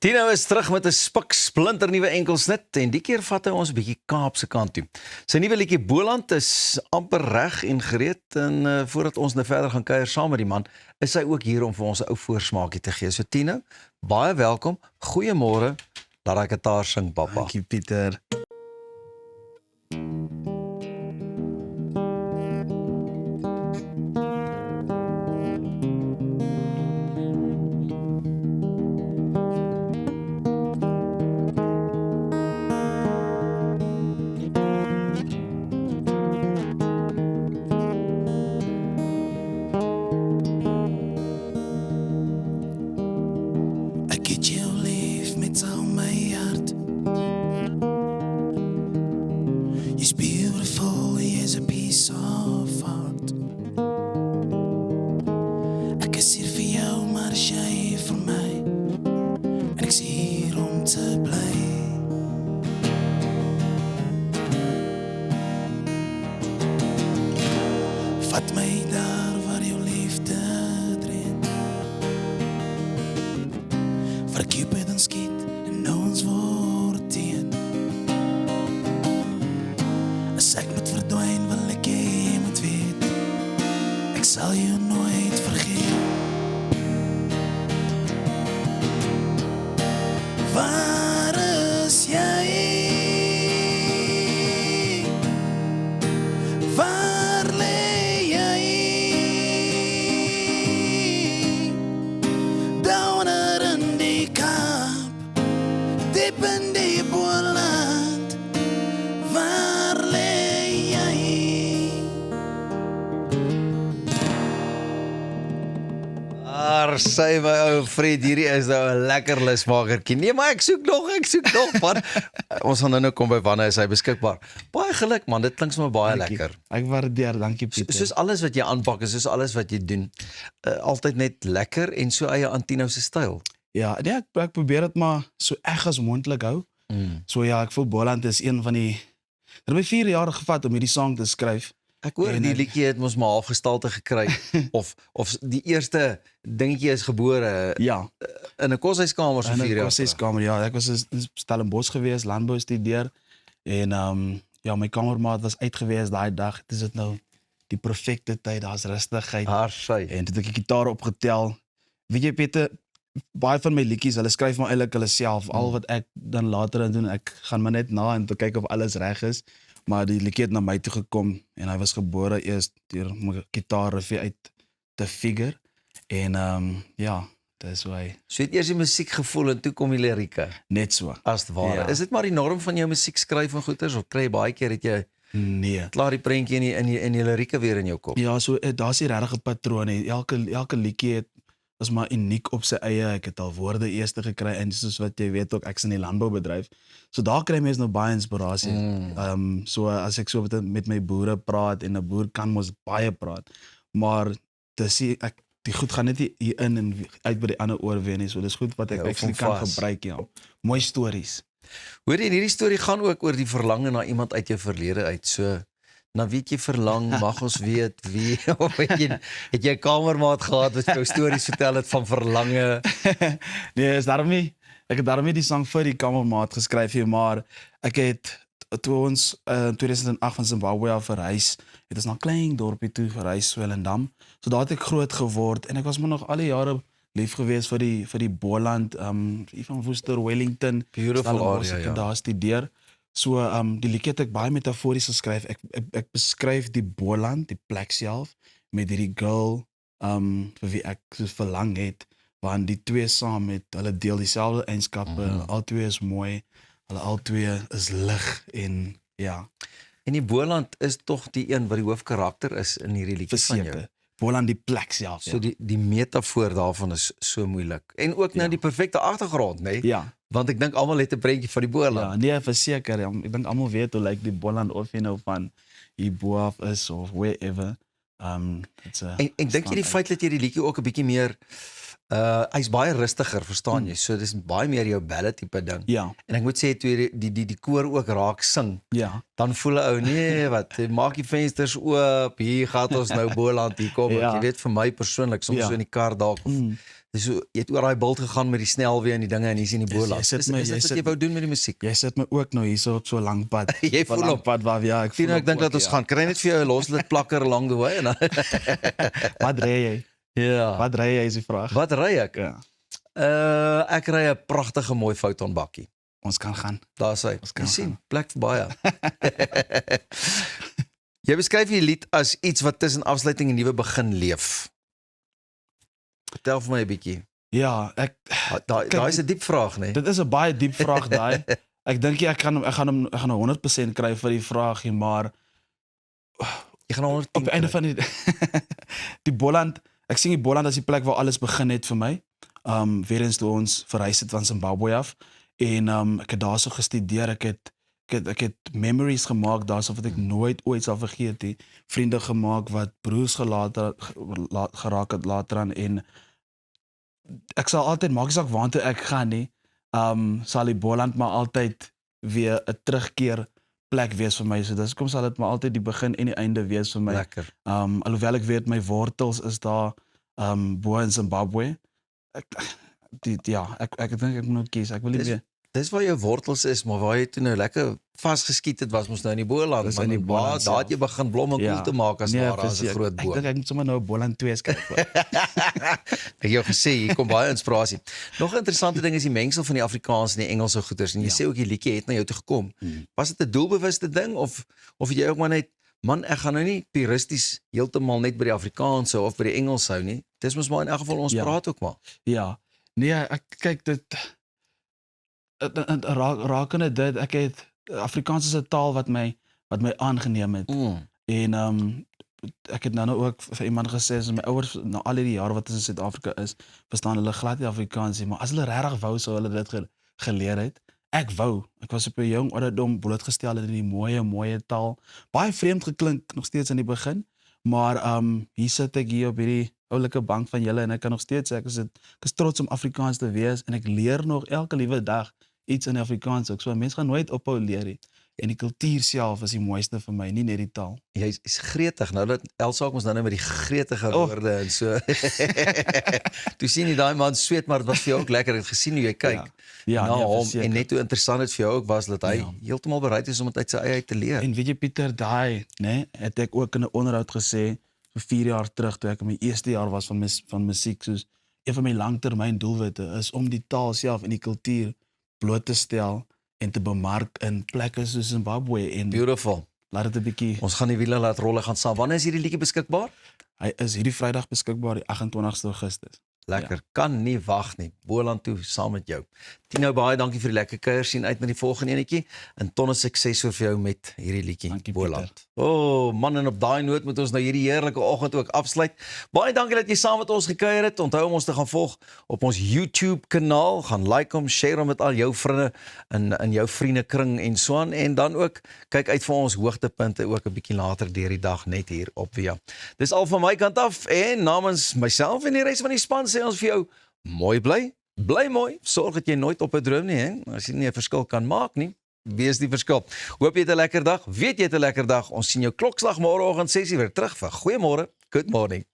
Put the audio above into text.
Tino is terug met 'n spiksplinter nuwe enkelsnit en die keer vat hy ons 'n bietjie Kaapse kant toe. Sy nuwe liedjie Boland is amper reg en gereed en voordat ons nou verder gaan kuier saam met die man, is hy ook hier om vir ons 'n ou voorsmaakie te gee. So Tino, baie welkom. Goeiemôre. Laat daai gitaar sing, pappa. Dankie Pieter. Ek het jou lief met al my hart. Jy's beautiful, jy's a piece of art. Ek is hier vir jou, maar is jy hier vir my? En ek is hier om te bly. Vat my daar waar jou liefde dreef. Waar Cupid ons skiet en nou ons word teen. As ek moet verdwyn, wil ek jy moet weet, ek sal jou nooit vergeet. Waar is jy? Waar lê jy? Downer in die Kaap, diep in die Boland. Waar lê jy? Daar sê my ou vriend, hierdie is nou 'n lekker lusmakertjie. Nee, maar ek soek nog, man. Ons gaan nou kom by wanneer is hy beskikbaar. Baie geluk man, dit klink sommer baie Dankie. lekker. Ek waardeer, dankie Pieter. Soos alles wat jy aanpak en soos alles wat jy doen, altyd net lekker en so eie aan Tino se styl. Ja, nee, ek probeer dit maar so eg as moontlik hou. So ja, ek voel Boland is een van die... Het my 4 jaar gevat om hierdie song te skryf. Ek hoor En die ek- liedjie het mos maar half gestalte gekry of die eerste dingetjie is gebore Ja, in 'n koshuiskamer so in 4 'n jaar. koshuiskamer. Ja, ek was in Stellenbosch gewees, landbou studeer. En ja, my kamermaat was uit gewees daai dag. Dit is dit nou die perfekte tyd, daar's rustigheid. Haar sy. En toe het ek die gitaar opgetel. Weet jy Pieter, baie van my liedjies, hulle skryf maar eintlik hulle self. Al wat ek dan later aan doen, ek gaan maar net na en te kyk of alles reg is. Maar die liedjie het na my toe gekom en hy was gebore eers deur my gitaarriffie uit te figure. En ja, dis hoe hy So het eers die musiek gevoel en toe kom die lirieke. net so. As het ware. Ja. Is dit maar die norm van jou musiek skryf en goeters of kry jy baie keer dat jy Nee. klaar die prentjie in die lirieke weer in jou kop? Ja, so daar's nie regtig 'n patroon nie. Elke liedjie het is maar uniek op sy eie. Ek het al woorde eers gekry en soos wat jy weet ook, ek's in die landboubedryf. So daar kry mens nou baie inspirasie. So as ek so met my boere praat en 'n boer kan mos baie praat. Maar dis die goed gaan net nie hier in en uit by die ander oor weer nie. So dis goed wat ek Ja, actually hou kan vas. gebruik, ja. Mooi stories. Hoor jy, en hierdie storie gaan ook oor die verlange na iemand uit jou verlede uit. So na wie het jy verlang, mag ons weet wie of het jy 'n kamermaat gehad wat jou stories vertel het van verlange? Nee, is daarom nie. Ek het daarom nie die sang vir die kamermaat geskryf nie, maar ek het toe ons in 2008 van Zimbabwe af verhuis, het ons na 'n klein dorpie toe verhuis, Swellendam. So daar het ek groot geword en ek was maar nog al die jare lief gewees vir die Boland, van Woester, Wellington, Beautiful Stellenbosch, area, ek ja. het daar studeer. So die liedjie het ek baie metafories geskryf. Ek beskryf die Boland, die plek self met hierdie girl vir wie ek so verlang het, want die twee saam met hulle deel dieselfde eienskappe, albei is mooi, hulle albei is lig en ja, En die Boland is tog die een wat die hoofkarakter is in hierdie liedjie van jou. verseker. Boland die plek self. So die metafoor daarvan is so moeilik. En ook nou die perfekte agtergrond, nê? ja. Want ek dink almal het 'n prentjie van die Boland. Ja, nee, verseker. Ja. Ek dink almal weet hoe lyk die Boland of jy nou van hierbo af is of wherever. It's a En dink jy die feit dat jy die liedjie ook 'n bietjie meer Hy's baie rustiger, verstaan jy? So dis baie meer jou ballad tipe ding. Ja, En ek moet sê toe die koor ook raak sing, ja. dan voel 'n ou nee, wat maak die vensters oop, hier gaan ons nou Boland hier kom. Ja. Jy weet vir my persoonlik soms Ja. so in die kar dalk of dis so jy het oor daai bult gegaan met die snelweë en die dinge en hier's in die Jy Boland. sit Is my- dit jy wat sit- jy wou doen met die musiek? Jy sit my ook nou hierso op so 'n lang pad. Jy Op 'n voel lang hom. pad waar ja, ek voel Tien, ek dink hom dat ook, ons gaan kry net vir jou 'n loslid plakker along the way en dan Wat ry jy? ja. Wat ry jy is die vraag. Wat ry ek? Ja. Ek ry 'n pragtige mooi Foton bakkie. Ons kan gaan. Daar's hy. Ons kan Jy sien, gaan. plek vir baie. Jy beskryf die lied as iets wat tussen afsluiting en nuwe begin leef. Vertel vir my 'n bietjie. Ja, Daai is 'n diep vraag, né? dit is 'n baie diep vraag daai. Ek dink ek gaan hom 100% kry vir die vraag hier, maar Jy gaan 110. op die einde van die die Boland, ek sien die Boland as die plek waar alles begin het vir my. Weer eens toe ons verhuis het van Zimbabwe af en ek het daarso gestudeer, ek het memories gemaak daarso wat ek nooit ooit sal vergeet nie. Vriende gemaak wat broers geraak het later aan en ek sal altyd maak nie saak waartoe ek gaan nie, sal die Boland maar altyd weer 'n terugkeer plek wees vir my. So dis kom sal dit maar altyd die begin en die einde wees vir my. Lekker. Alhoewel ek weet my wortels is daar bo in Zimbabwe. Ek dink ek moet nou kies. Ek wil nie Dis- meer. Dis waar jou wortels is, maar waar jy toe nou lekker vasgeskiet het was mos nou in die Boland. Dis Maar in die waar Boland daar het jy self. begin blom en koel te maak as ware as 'n precies. groot Ek boom. dink ek moet sommer nou 'n Boland 2 skryf. Ek het jou gesê hier kom baie inspirasie. Nog 'n interessante ding is die mengsel van die Afrikaans en die Engelse goeters. En jy sê ook die liedjie het na jou toe gekom. Was dit 'n doelbewuste ding of het jy ook maar net man, ek gaan nou nie puristies heeltemal net by die Afrikaans hou of by die Engels hou nie. Dis mos maar in elk geval ons Ja. praat ook maar. Ja. Nee, ek kyk dit rakende dit ek het Afrikaans is 'n taal wat my aangeneem het. En ek het nou ook vir iemand gesê as my ouers na al hierdie jare wat ons in Suid-Afrika is, verstaan hulle glad nie Afrikaans nie, maar as hulle regtig wou sou hulle dit geleer het. Ek was op 'n jong ouderdom blootgestel in die mooie taal. Baie vreemd geklink nog steeds in die begin, maar hier sit ek hier op hierdie oulike bank van julle en ek kan nog steeds sê ek is trots om Afrikaans te wees en ek leer nog elke liewe dag iets in Afrikaans ook. So mense gaan nooit ophou leer nie. En die kultuur self is die mooiste vir my, nie net die taal. Jy's gretig. Nou dat Elsa ook ons nou met die gretige woorde en so. Toe sien jy daai man sweet, maar dit was vir jou ook lekker. Ek het gesien hoe jy kyk. Ja, na nee, hom verseker. en net hoe interessant dit vir jou ook was dat hy heeltemal bereid is om dit uit sy eie uit te leer. En weet jy Pieter, daai, het ek ook in 'n onderhoud gesê vir 4 jaar terug toe ek in my eerste jaar was van musiek, soos een van my langtermyn doelwitte is om die taal self en die kultuur bloot te stel en te bemark in plekke soos Zimbabwe en Beautiful. laat dit 'n bietjie. Ons gaan die wiele laat rolle gaan saam. Wanneer is hierdie liedjie beskikbaar? Hy is hierdie Vrydag beskikbaar, die 28ste Augustus. Lekker. Kan nie wag nie. Boland toe saam met jou. Tino, baie dankie vir die lekker kuier. Sien uit na die volgende enetjie. En tonne sukses vir jou met hierdie liedjie. Dankie, Boland. Man, en op daai noot moet ons nou hierdie heerlike oggend ook afsluit. Baie dankie dat jy saam met ons gekuier het. Onthou om ons te gaan volg op ons YouTube kanaal. Gaan like hom, share hom met al jou vriende in jou vriendekring en so aan. En dan ook kyk uit vir ons hoogtepunte ook 'n bietjie later deur die dag net hier op Via. Dis al van my kant af en namens myself en die res van die span sê ons vir jou mooi bly mooi, sorg dat jy nooit op 'n droom nie, hè? As jy nie 'n verskil kan maak nie, wees die verskil. Hoop jy het 'n lekker dag, weet jy het 'n lekker dag. Ons sien jou klokslag môreoggend 6:00 weer terug vir goeiemôre, good morning.